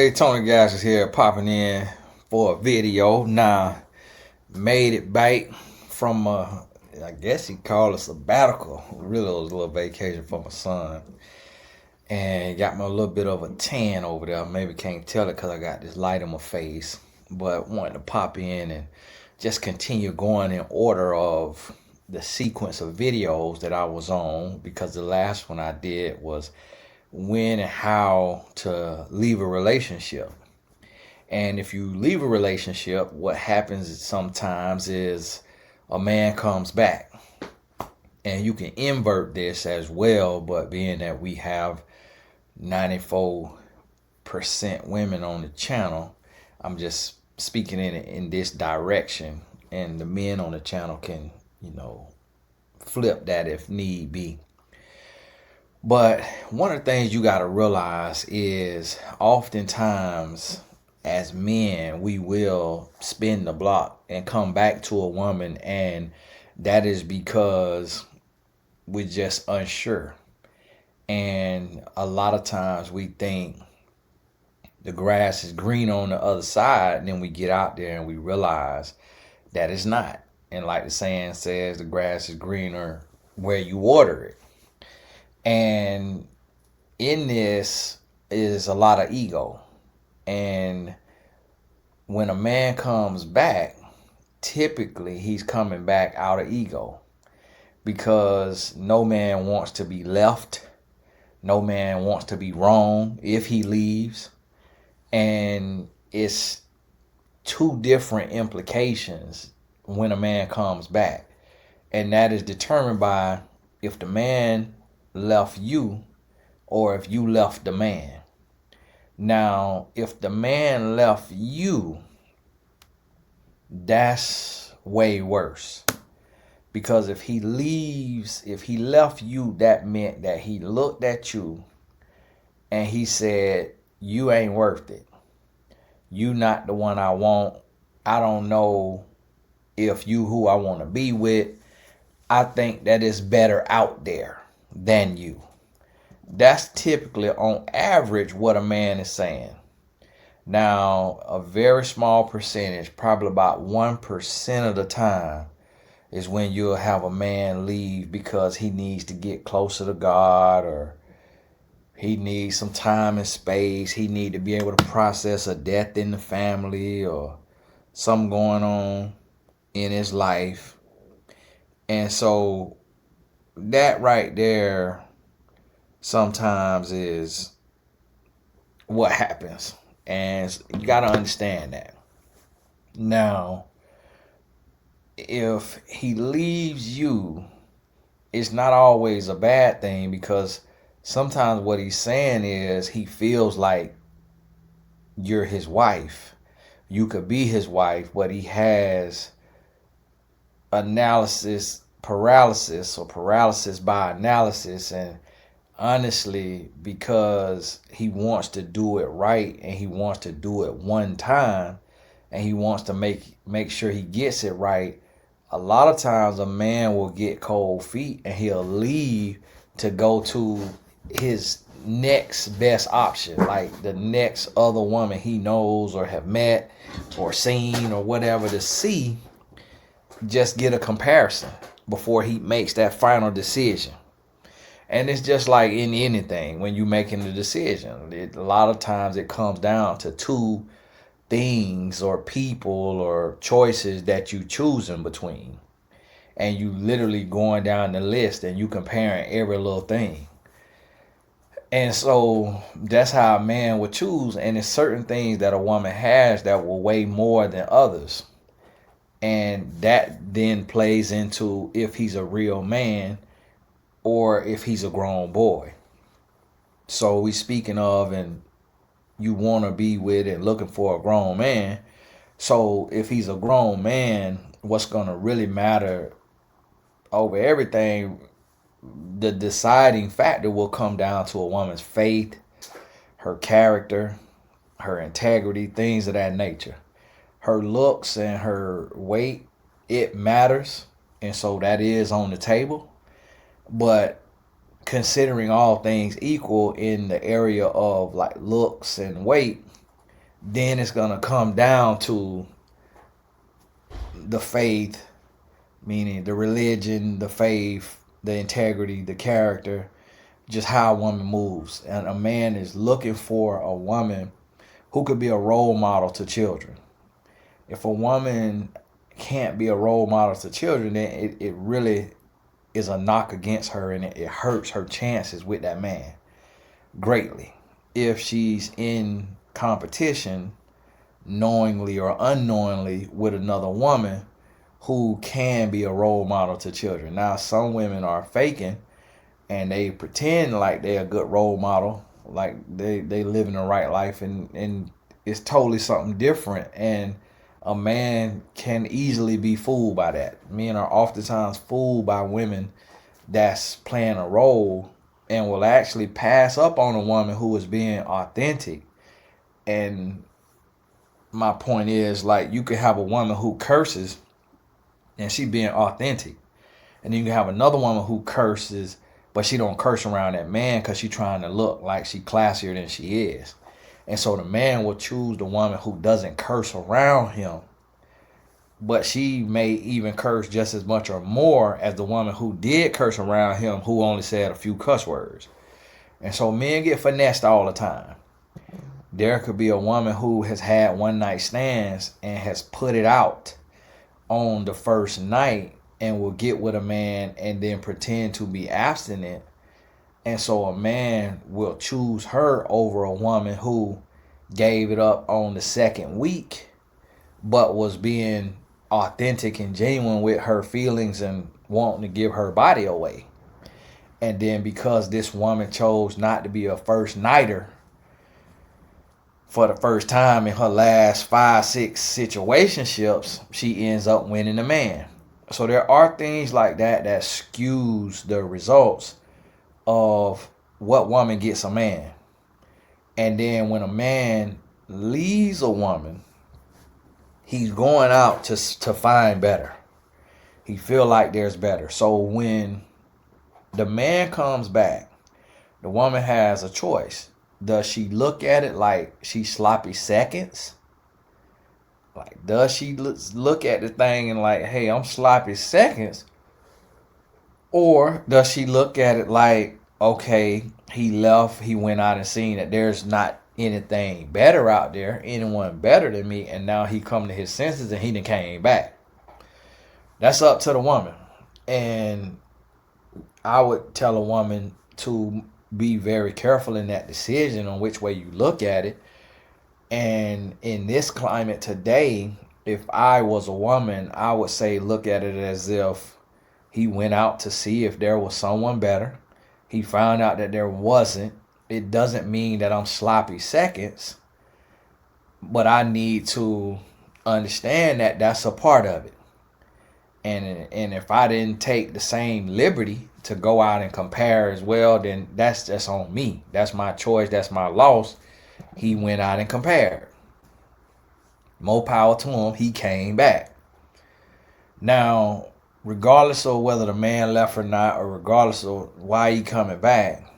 Hey, Tony Gas is here popping in for a video. Now, made it back from, I guess he called it sabbatical. Really, it was a little vacation for my son. And got me a little bit of a tan over there. Maybe can't tell it because I got this light in my face. But wanted to pop in and just continue going in order of the sequence of videos that I was on, because the last one I did was when and how to leave a relationship. And if you leave a relationship, what happens sometimes is a man comes back. And you can invert this as well, but being that we have 94% women on the channel, I'm just speaking in this direction. And the men on the channel can, flip that if need be. But one of the things you got to realize is oftentimes as men, we will spin the block and come back to a woman, and that is because we're just unsure. And a lot of times we think the grass is green on the other side, and then we get out there and we realize that it's not. And like the saying says, the grass is greener where you water it. And in this is a lot of ego. And when a man comes back, typically he's coming back out of ego, because no man wants to be left. No man wants to be wrong if he leaves. And it's two different implications when a man comes back. And that is determined by if the man left you or if you left the man. Now, if the man left you, that's way worse. Because if he left you, that meant that he looked at you and he said, you ain't worth it. You not the one I want. I don't know if you who I want to be with. I think that is better out there than you. That's typically on average what a man is saying. Now, a very small percentage, probably about 1% of the time, is when you'll have a man leave because he needs to get closer to God, or he needs some time and space. He need to be able to process a death in the family or something going on in his life. And so that right there sometimes is what happens. And you got to understand that. Now, if he leaves you, it's not always a bad thing, because sometimes what he's saying is he feels like you're his wife. You could be his wife, but he has analysis paralysis, or paralysis by analysis. And honestly, because he wants to do it right and he wants to do it one time and he wants to make sure he gets it right, a lot of times a man will get cold feet and he'll leave to go to his next best option, like the next other woman he knows or have met or seen or whatever, to see, just get a comparison before he makes that final decision. And it's just like in anything, when you're making a decision, a lot of times it comes down to two things or people or choices that you choosing between. And you literally going down the list and you comparing every little thing. And so that's how a man would choose. And there's certain things that a woman has that will weigh more than others. And that then plays into if he's a real man or if he's a grown boy. So we speaking of, and you want to be with and looking for a grown man. So if he's a grown man, what's going to really matter over everything, the deciding factor will come down to a woman's faith, her character, her integrity, things of that nature. Her looks and her weight, it matters. And so that is on the table. But considering all things equal in the area of like looks and weight, then it's gonna come down to the faith, meaning the religion, the faith, the integrity, the character, just how a woman moves. And a man is looking for a woman who could be a role model to children. If a woman can't be a role model to children, then it really is a knock against her, and it hurts her chances with that man greatly. If she's in competition knowingly or unknowingly with another woman who can be a role model to children. Now, some women are faking and they pretend like they're a good role model, like they living the right life, and it's totally something different. And a man can easily be fooled by that. Men are oftentimes fooled by women that's playing a role and will actually pass up on a woman who is being authentic. And my point is, like, you could have a woman who curses and she being authentic, and then you can have another woman who curses but she don't curse around that man because she trying to look like she classier than she is. And so the man will choose the woman who doesn't curse around him, but she may even curse just as much or more as the woman who did curse around him, who only said a few cuss words. And so men get finessed all the time. There could be a woman who has had one night stands and has put it out on the first night and will get with a man and then pretend to be abstinent. And so a man will choose her over a woman who gave it up on the second week, but was being authentic and genuine with her feelings and wanting to give her body away. And then because this woman chose not to be a first nighter for the first time in her last 5-6 situationships, she ends up winning the man. So there are things like that that skews the results of what woman gets a man. And then when a man leaves a woman, he's going out to find better. He feel like there's better. So when the man comes back, the woman has a choice. Does she look at it like she's sloppy seconds? Like, does she look at the thing and like, hey, I'm sloppy seconds? Or does she look at it like, okay, he left, he went out and seen that there's not anything better out there, anyone better than me, and now he come to his senses and he done came back? That's up to the woman. And I would tell a woman to be very careful in that decision on which way you look at it. And in this climate today, if I was a woman, I would say look at it as if he went out to see if there was someone better. He found out that there wasn't. It doesn't mean that I'm sloppy seconds, but I need to understand that that's a part of it. And if I didn't take the same liberty to go out and compare as well, then that's just on me. That's my choice. That's my loss. He went out and compared. More power to him. He came back. Now, regardless of whether the man left or not, or regardless of why he coming back,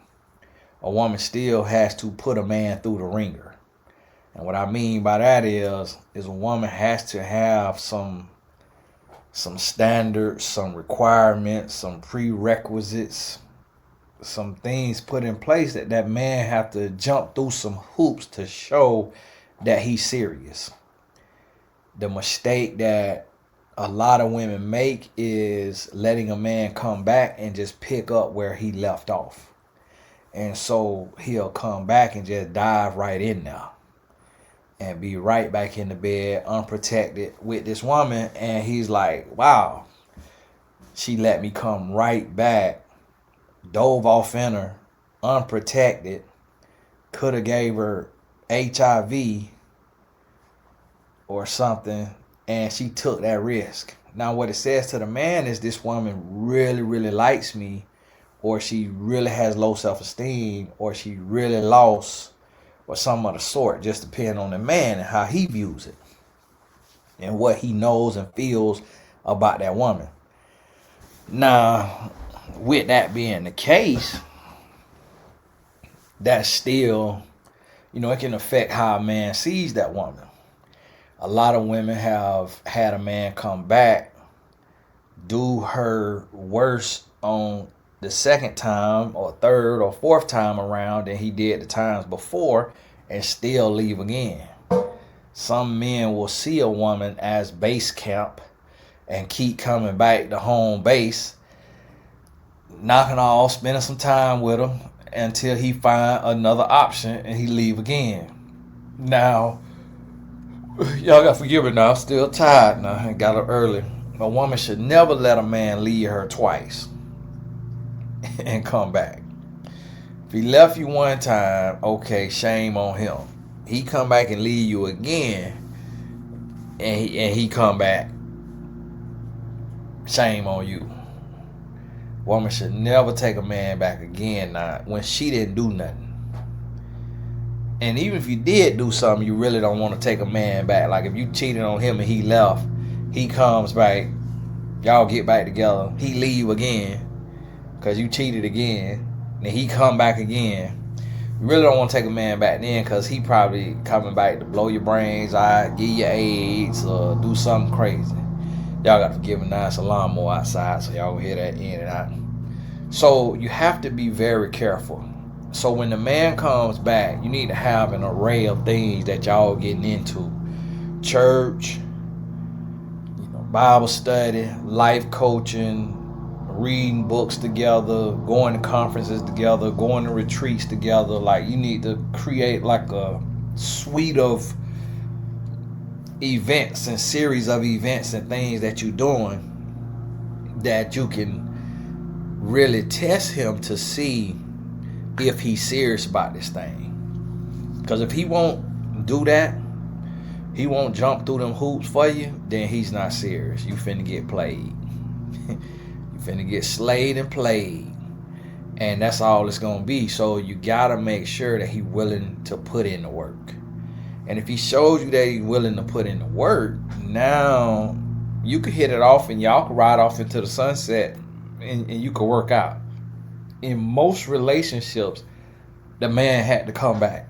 a woman still has to put a man through the ringer. And what I mean by that is a woman has to have some standards, some requirements, some prerequisites, some things put in place that man have to jump through some hoops to show that he's serious. The mistake that a lot of women make is letting a man come back and just pick up where he left off. And so he'll come back and just dive right in there and be right back in the bed unprotected with this woman. And he's like, wow, she let me come right back, dove off in her, unprotected, could have gave her HIV or something, and she took that risk. Now what it says to the man is this woman really, really likes me, or she really has low self-esteem, or she really lost, or some of the sort, just depending on the man and how he views it and what he knows and feels about that woman. Now, with that being the case, that's still it can affect how a man sees that woman. A lot of women have had a man come back, do her worse on the second time or third or fourth time around than he did the times before, and still leave again. Some men will see a woman as base camp and keep coming back to home base, knocking off, spending some time with him until he find another option and he leave again. Now, y'all got to forgive me now. I'm still tired now. I got up early. A woman should never let a man leave her twice and come back. If he left you one time, okay, shame on him. He come back and leave you again, and he come back, shame on you. Woman should never take a man back again now when she didn't do nothing. And even if you did do something, you really don't want to take a man back. Like if you cheated on him and he left, he comes back, y'all get back together, he leave again because you cheated again, then he come back again. You really don't want to take a man back then because he probably coming back to blow your brains out, give you AIDS, or do something crazy. Y'all got to forgive me now. It's a lawnmower outside, so y'all will hear that in and out. So you have to be very careful. So when the man comes back, you need to have an array of things that y'all getting into. Church, Bible study, life coaching, reading books together, going to conferences together, going to retreats together. Like you need to create like a suite of events and series of events and things that you're doing that you can really test him to see if he's serious about this thing. Because if he won't do that, he won't jump through them hoops for you, then he's not serious. You finna get played. You finna get slayed and played. And that's all it's gonna be. So you gotta make sure that he's willing to put in the work. And if he shows you that he's willing to put in the work, now you can hit it off and y'all can ride off into the sunset and you can work out. In most relationships, the man had to come back.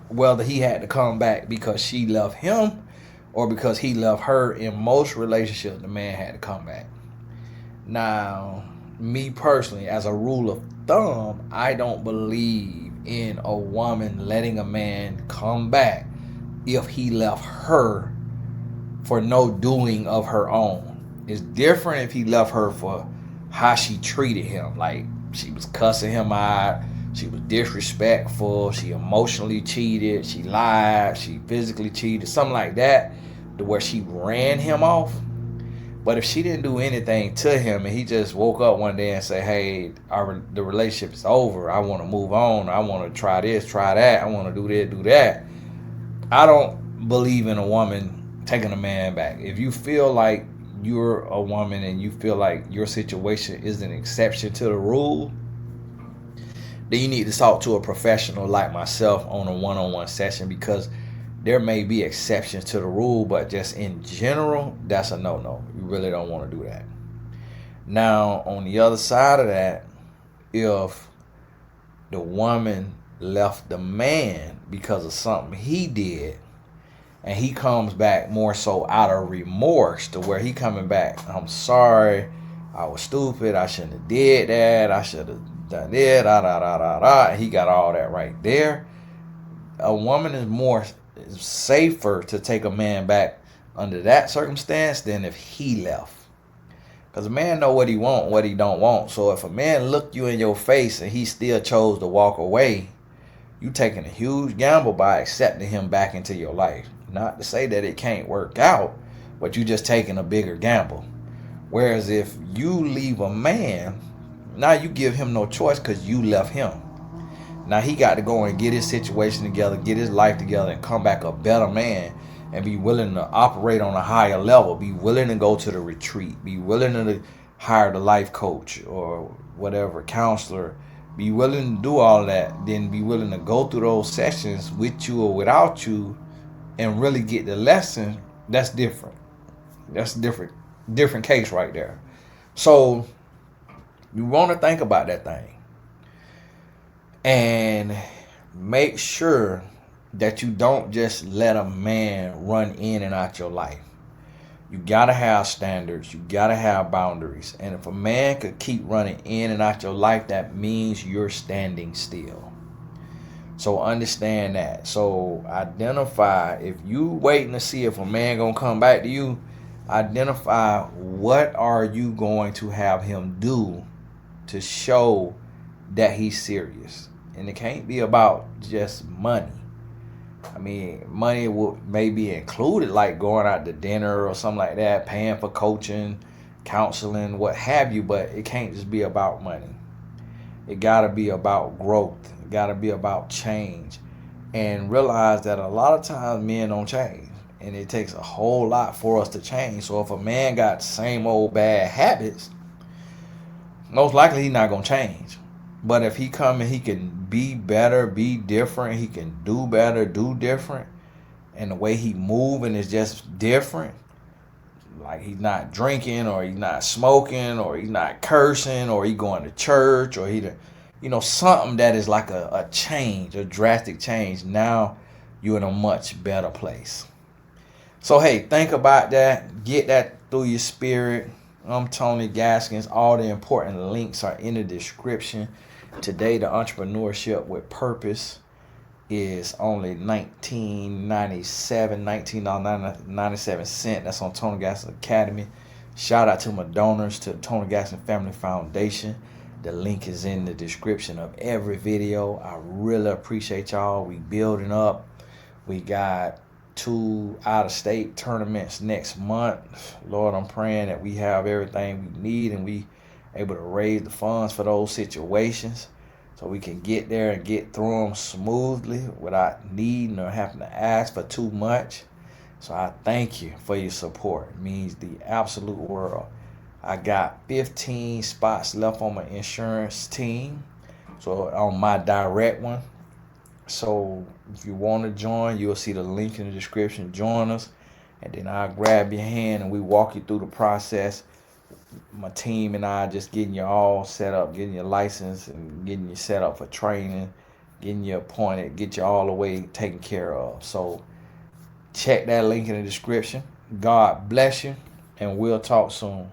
Whether he had to come back because she loved him or because he loved her, in most relationships, the man had to come back. Now, me personally, as a rule of thumb, I don't believe in a woman letting a man come back if he left her for no doing of her own. It's different if he left her for how she treated him. Like she was cussing him out, she was disrespectful, she emotionally cheated, she lied, she physically cheated, something like that, to where she ran him off. But if she didn't do anything to him and he just woke up one day and said, hey, the relationship is over, I want to move on, I want to try this, try that, I want to do this, do that, I don't believe in a woman taking a man back. If you feel like you're a woman and you feel like your situation is an exception to the rule, then you need to talk to a professional like myself on a one-on-one session, because there may be exceptions to the rule, but just in general, that's a no-no. You really don't want to do that. Now, on the other side of that, if the woman left the man because of something he did, and he comes back more so out of remorse, to where he coming back, I'm sorry, I was stupid, I shouldn't have did that, I should have done it, and he got all that right there. A woman is more safer to take a man back under that circumstance than if he left. Because a man know what he want, what he don't want. So if a man looked you in your face and he still chose to walk away, you taking a huge gamble by accepting him back into your life. Not to say that it can't work out, but you just taking a bigger gamble. Whereas if you leave a man, now you give him no choice because you left him. Now he got to go and get his situation together, get his life together, and come back a better man, and be willing to operate on a higher level, be willing to go to the retreat, be willing to hire the life coach or whatever, counselor, be willing to do all that, then be willing to go through those sessions with you or without you and really get the lesson. That's different. That's different case right there. So you want to think about that thing and make sure that you don't just let a man run in and out your life. You gotta have standards. You gotta have boundaries. And if a man could keep running in and out your life, that means you're standing still. So understand that. So identify, if you waiting to see if a man gonna come back to you, identify what are you going to have him do to show that he's serious. And it can't be about just money. I mean, money may be included, like going out to dinner or something like that, paying for coaching, counseling, what have you, but it can't just be about money. It gotta be about growth. It gotta be about change. And realize that a lot of times men don't change. And it takes a whole lot for us to change. So if a man got the same old bad habits, most likely he's not gonna change. But if he come and he can be better, be different, he can do better, do different, and the way he moving is just different, like he's not drinking or he's not smoking or he's not cursing or he going to church or something that is like a change, a drastic change. Now you're in a much better place. So hey, think about that. Get that through your spirit. I'm Tony Gaskins. All the important links are in the description. Today, the Entrepreneurship with Purpose is only $19.97. That's on Tony Gaskins Academy. Shout out to my donors to the Tony Gaskins Family Foundation. The link is in the description of every video. I really appreciate y'all. We building up. We got 2 out-of-state tournaments next month. Lord, I'm praying that we have everything we need and we able to raise the funds for those situations so we can get there and get through them smoothly without needing or having to ask for too much. So I thank you for your support. It means the absolute world. I got 15 spots left on my insurance team, so on my direct one. So if you want to join, you'll see the link in the description. Join us, and then I'll grab your hand and we walk you through the process. My team and I just getting you all set up, getting your license and getting you set up for training, getting you appointed, get you all the way taken care of. So check that link in the description. God bless you, and we'll talk soon.